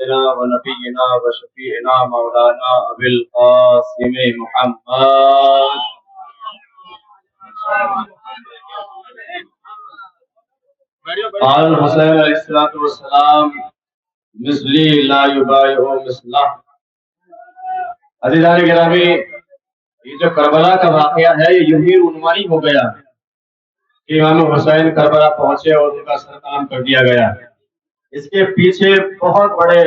سيدنا ونبينا وشفيعنا مولانا أبي القاسم محمد قال الحسین علیہ السلام مثلی لا یبایع مثلہ. عزیزان گرامی، یہ جو کربلا کا واقعہ ہے یہ یوں ہی عنوانی ہو گیا کہ امام حسین کربلا پہنچے اور ان کا سر قلم کر دیا گیا. اس کے پیچھے بہت بڑے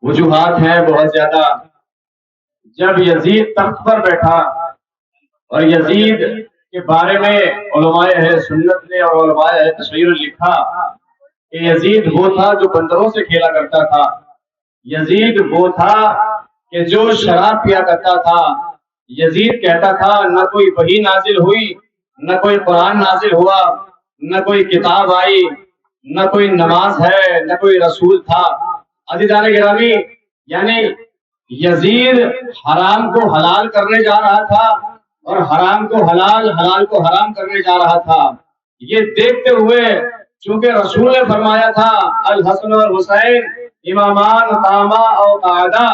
وجوہات ہیں، بہت زیادہ. جب یزید تخت پر بیٹھا اور یزید کے بارے میں علماء اہل سنت نے اور علماء اہل تشیع لکھا کہ یزید وہ تھا جو بندروں سے کھیلا کرتا تھا، یزید وہ تھا کہ جو شراب پیا کرتا تھا، یزید کہتا تھا نہ کوئی وحی نازل ہوئی، نہ کوئی قرآن نازل ہوا، نہ کوئی کتاب آئی، نہ کوئی نماز ہے، نہ کوئی رسول تھا. عزیزان گرامی، یعنی یزید حرام کو حلال کرنے جا رہا تھا اور حرام کو حلال، حلال کو حرام کرنے جا رہا تھا. یہ دیکھتے ہوئے چونکہ رسول نے فرمایا تھا الحسن اور حسین امامان قاما او قعدا،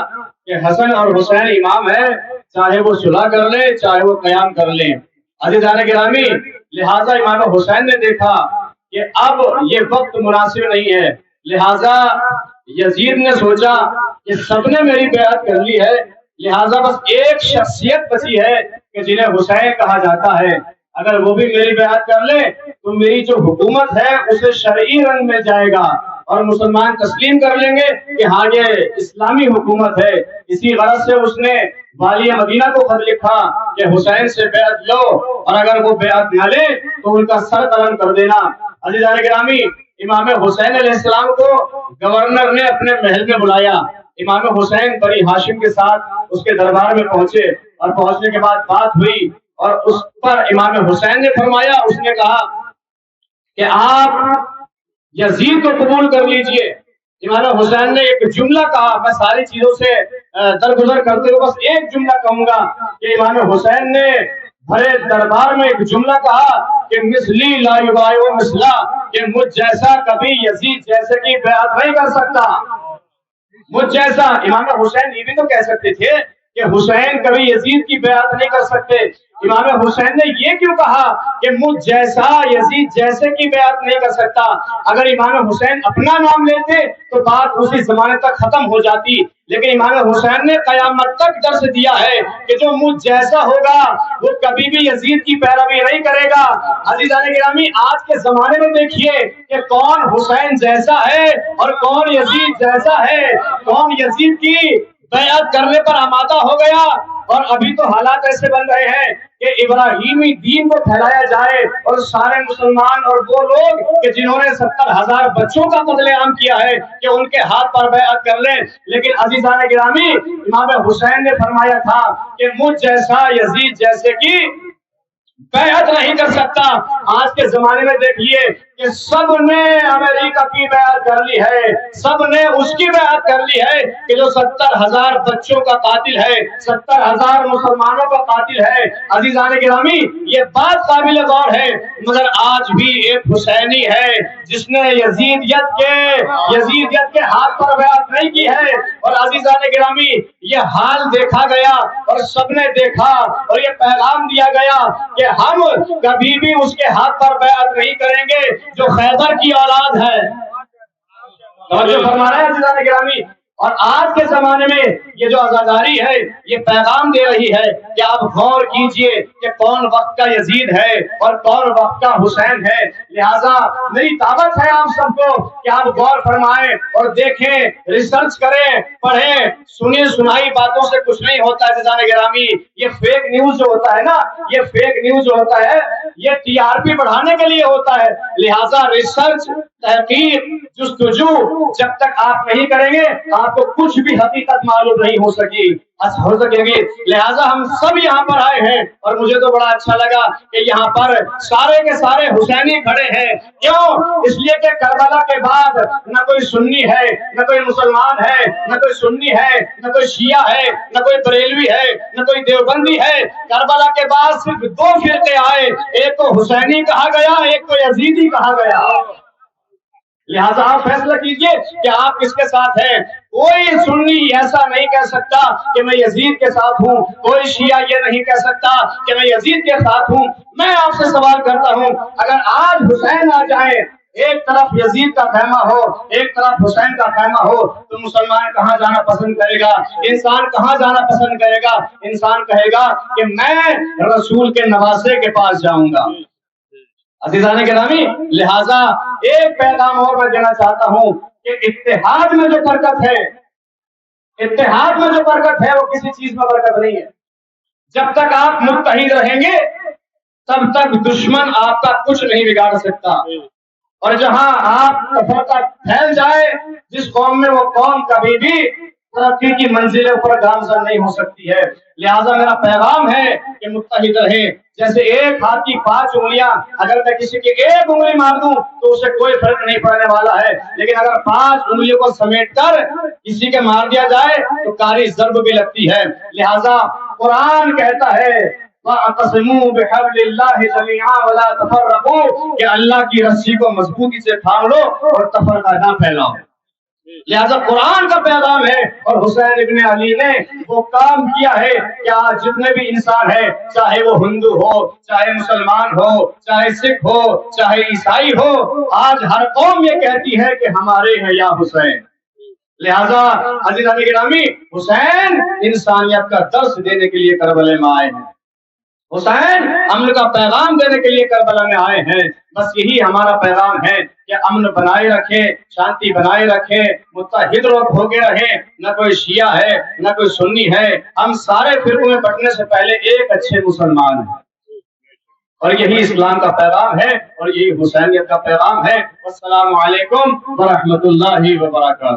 کہ حسن اور حسین امام ہے، چاہے وہ صلح کر لیں چاہے وہ قیام کر لیں. عزیزان گرامی، لہٰذا امام حسین نے دیکھا کہ اب یہ وقت مناسب نہیں ہے، لہٰذا یزید نے سوچا کہ سب نے میری بیعت کر لی ہے، لہٰذا بس ایک شخصیت بچی ہے کہ جنہیں حسین کہا جاتا ہے، اگر وہ بھی میری بیعت کر لے تو میری جو حکومت ہے اسے شرعی رنگ مل جائے گا اور مسلمان تسلیم کر لیں گے کہ ہاں یہ اسلامی حکومت ہے. اسی غرض سے اس نے والی مدینہ کو خط لکھا کہ حسین سے بیعت لو اور اگر وہ بیعت نہ لے تو ان کا سر قلم کر دینا. عزیزان گرامی، امام حسین علیہ السلام کو گورنر نے اپنے محل میں بلایا. امام حسین بنی ہاشم کے ساتھ اس کے دربار میں پہنچے اور پہنچنے کے بعد بات ہوئی اور اس پر امام حسین نے فرمایا، اس نے کہا کہ آپ یزید کو قبول کر لیجئے. امام حسین نے ایک جملہ کہا، میں ساری چیزوں سے درگزر کرتے ہوئے بس ایک جملہ کہوں گا کہ امام حسین نے بھرے دربار میں ایک جملہ کہا کہ مثلی لا یبایع مثلہ، کہ مجھ جیسا کبھی یزید جیسے کی بیعت نہیں کر سکتا. مجھ جیسا. امام حسین یہ بھی تو کہہ سکتے تھے کہ حسین کبھی یزید کی بیعت نہیں کر سکتے. امام حسین نے یہ کیوں کہا کہ مجھ جیسا یزید جیسے کی بیعت نہیں کر سکتا؟ اگر امام حسین اپنا نام لیتے تو بات اسی زمانے تک ختم ہو جاتی، لیکن امام حسین نے قیامت تک درس دیا ہے کہ جو مجھ جیسا ہوگا وہ کبھی بھی یزید کی پیروی نہیں کرے گا. عزیزان گرامی، آج کے زمانے میں دیکھیے کہ کون حسین جیسا ہے اور کون یزید جیسا ہے، کون یزید کی بیعت کرنے پر آمادہ ہو گیا. اور ابھی تو حالات ایسے بن رہے ہیں کہ ابراہیمی دین کو پھیلایا جائے اور سارے مسلمان اور وہ لوگ کہ جنہوں نے 70,000 بچوں کا قتل عام کیا ہے کہ ان کے ہاتھ پر بیعت کر لیں. لیکن عزیزان گرامی، امام حسین نے فرمایا تھا کہ مجھ جیسا یزید جیسے کی بیعت نہیں کر سکتا. آج کے زمانے میں دیکھیے کہ سب نے امریکہ کی بیعت کر لی ہے، سب نے اس کی بیعت کر لی ہے کہ جو 70,000 بچوں کا قاتل ہے، 70,000 مسلمانوں کا قاتل ہے. عزیزان گرامی، یہ بات قابل غور ہے، مگر آج بھی ایک حسینی ہے جس نے یزیدیت کے ہاتھ پر بیعت نہیں کی ہے. اور عزیزان گرامی، یہ حال دیکھا گیا اور سب نے دیکھا اور یہ پیغام دیا گیا کہ ہم کبھی بھی اس کے ہاتھ پر بیعت نہیں کریں گے جو خیبر کی اولاد ہے. اور جو فرما رہا ہے عزیزان گرامی، اور آج کے زمانے میں یہ جو عزاداری ہے یہ پیغام دے رہی ہے کہ آپ غور کیجئے کہ کون وقت کا یزید ہے اور کون وقت کا حسین ہے. لہٰذا میری دعوت ہے آپ سب کو کہ آپ غور فرمائیں اور دیکھیں، ریسرچ کریں، پڑھیں. سنی سنائی باتوں سے کچھ نہیں ہوتا ہے عزیزان گرامی. یہ فیک نیوز جو ہوتا ہے نا، یہ فیک نیوز جو ہوتا ہے یہ TRP بڑھانے کے لیے ہوتا ہے. لہٰذا ریسرچ، تحقیق، جستجو جب تک آپ نہیں کریں گے آپ کو کچھ بھی حقیقت معلوم نہیں ہو سکے گی. لہٰذا ہم سب یہاں پر آئے ہیں اور مجھے تو بڑا اچھا لگا کہ یہاں پر سارے کے سارے حسینی کھڑے ہیں. کیوں؟ اس لیے کہ کربلا کے بعد نہ کوئی سنی ہے، نہ کوئی مسلمان ہے، نہ کوئی سنی ہے، نہ کوئی شیعہ ہے، نہ کوئی بریلوی ہے، نہ کوئی دیوبندی ہے. کربلا کے بعد صرف 2 فرقے آئے، ایک کو حسینی کہا گیا، ایک کو یزیدی کہا گیا. لہٰذا آپ فیصلہ کیجئے کہ آپ کس کے ساتھ ہیں۔ کوئی سنی ایسا نہیں کہہ سکتا کہ میں یزید کے ساتھ ہوں، کوئی شیعہ یہ نہیں کہہ سکتا کہ میں یزید کے ساتھ ہوں۔ میں آپ سے سوال کرتا ہوں، اگر آج حسین آ جائیں، ایک طرف یزید کا خیمہ ہو، ایک طرف حسین کا خیمہ ہو، تو مسلمان کہاں جانا پسند کرے گا؟ انسان کہاں جانا پسند کرے گا؟ انسان کہے گا کہ میں رسول کے نواسے کے پاس جاؤں گا۔ عزیزان گرامی، لہٰذا ایک پیغام اور میں دینا چاہتا ہوں کہ اتحاد میں جو برکت ہے، اتحاد میں جو برکت ہے وہ کسی چیز میں برکت نہیں ہے۔ جب تک آپ متحد رہیں گے تب تک دشمن آپ کا کچھ نہیں بگاڑ سکتا، اور جہاں آپ تفرقہ پھیل جائے، جس قوم میں وہ قوم کبھی بھی ترقی کی منزلوں پر گامزن نہیں ہو سکتی ہے۔ لہٰذا میرا پیغام ہے کہ متحد رہیں۔ جیسے ایک ہاتھ کی 5 انگلیاں، اگر میں کسی کی ایک انگلی مار دوں تو اسے کوئی فرق نہیں پڑنے والا ہے، لیکن اگر 5 انگلیوں کو سمیٹ کر کسی کے مار دیا جائے تو کاری ضرب بھی لگتی ہے۔ لہٰذا قرآن کہتا ہے وَاعْتَصِمُوا بِحَبْلِ اللَّهِ جَمِيعًا وَلَا تَفَرَّقُوا، کہ اللہ کی رسی کو مضبوطی سے تھام لو اور تفرقہ نہ پھیلاؤ۔ لہذا قرآن کا پیغام ہے، اور حسین ابن علی نے وہ کام کیا ہے کہ آج جتنے بھی انسان ہیں، چاہے وہ ہندو ہو، چاہے مسلمان ہو، چاہے سکھ ہو، چاہے عیسائی ہو، آج ہر قوم یہ کہتی ہے کہ ہمارے ہیں یا حسین۔ لہذا عزیزان گرامی، حسین انسانیت کا درس دینے کے لیے کربلا میں آئے ہیں، حسین امن کا پیغام دینے کے لیے کربلا میں آئے ہیں۔ بس یہی ہمارا پیغام ہے کہ امن بنائے رکھیں، شانتی بنائے رکھیں، متحد لوگ ہو کے رہیں۔ نہ کوئی شیعہ ہے نہ کوئی سنی ہے، ہم سارے فرقوں میں بٹنے سے پہلے ایک اچھے مسلمان ہیں، اور یہی اسلام کا پیغام ہے اور یہی حسینیت کا پیغام ہے۔ السلام علیکم ورحمۃ اللہ وبرکاتہ۔